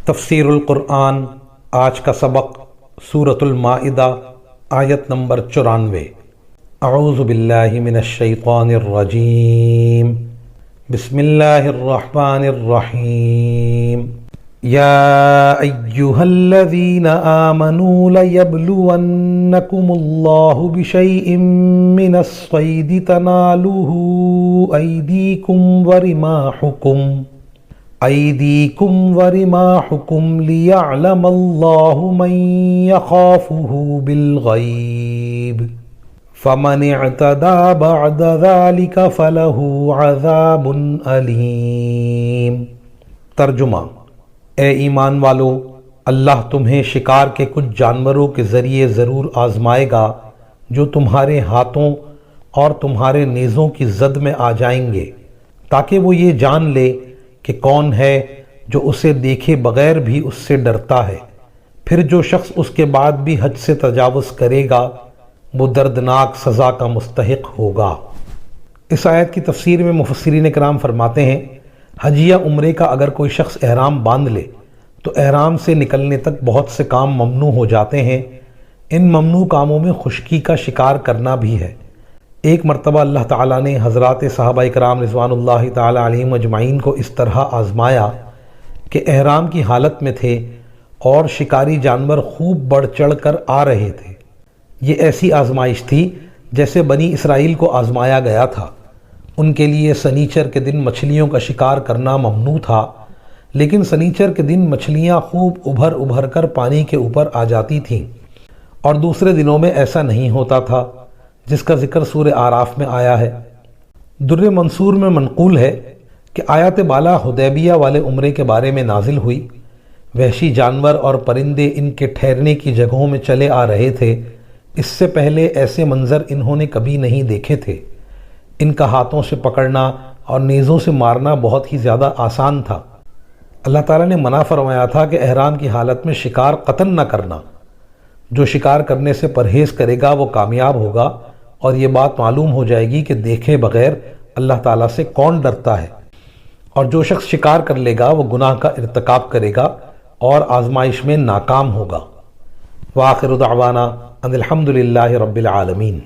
تفسیر القرآن آج کا سبق سورۃ المائدہ آیت نمبر 94۔ اعوذ باللہ من الشیطان الرجیم، بسم اللہ الرحمن الرحیم۔ یا ایہا الذین آمنوا لیبلونکم اللہ بشیء من الصید تنالوہ ایدیکم ورماحکم لیعلم اللہ من یخافہ بالغیب فمن اعتدی بعد ذلک فلہ عذاب علیم۔ ترجمہ: اے ایمان والو، اللہ تمہیں شکار کے کچھ جانوروں کے ذریعے ضرور آزمائے گا جو تمہارے ہاتھوں اور تمہارے نیزوں کی زد میں آ جائیں گے، تاکہ وہ یہ جان لے کہ کون ہے جو اسے دیکھے بغیر بھی اس سے ڈرتا ہے۔ پھر جو شخص اس کے بعد بھی حد سے تجاوز کرے گا وہ دردناک سزا کا مستحق ہوگا۔ اس آیت کی تفسیر میں مفسرین کرام فرماتے ہیں، حج یا عمرے کا اگر کوئی شخص احرام باندھ لے تو احرام سے نکلنے تک بہت سے کام ممنوع ہو جاتے ہیں۔ ان ممنوع کاموں میں خشکی کا شکار کرنا بھی ہے۔ ایک مرتبہ اللہ تعالیٰ نے حضرات صحابہ کرام رضوان اللہ تعالیٰ علیہم اجمعین کو اس طرح آزمایا کہ احرام کی حالت میں تھے اور شکاری جانور خوب بڑھ چڑھ کر آ رہے تھے۔ یہ ایسی آزمائش تھی جیسے بنی اسرائیل کو آزمایا گیا تھا۔ ان کے لیے سنیچر کے دن مچھلیوں کا شکار کرنا ممنوع تھا، لیکن سنیچر کے دن مچھلیاں خوب ابھر کر پانی کے اوپر آ جاتی تھیں، اور دوسرے دنوں میں ایسا نہیں ہوتا تھا، جس کا ذکر سورہ اعراف میں آیا ہے۔ در منصور میں منقول ہے کہ آیات بالا حدیبیہ والے عمرے کے بارے میں نازل ہوئی۔ وحشی جانور اور پرندے ان کے ٹھہرنے کی جگہوں میں چلے آ رہے تھے۔ اس سے پہلے ایسے منظر انہوں نے کبھی نہیں دیکھے تھے۔ ان کا ہاتھوں سے پکڑنا اور نیزوں سے مارنا بہت ہی زیادہ آسان تھا۔ اللہ تعالیٰ نے منع فرمایا تھا کہ احرام کی حالت میں شکار قطعاً نہ کرنا۔ جو شکار کرنے سے پرہیز کرے گا وہ کامیاب ہوگا، اور یہ بات معلوم ہو جائے گی کہ دیکھے بغیر اللہ تعالیٰ سے کون ڈرتا ہے، اور جو شخص شکار کر لے گا وہ گناہ کا ارتکاب کرے گا اور آزمائش میں ناکام ہوگا۔ وآخر دعوانا ان الحمد للہ رب العالمین۔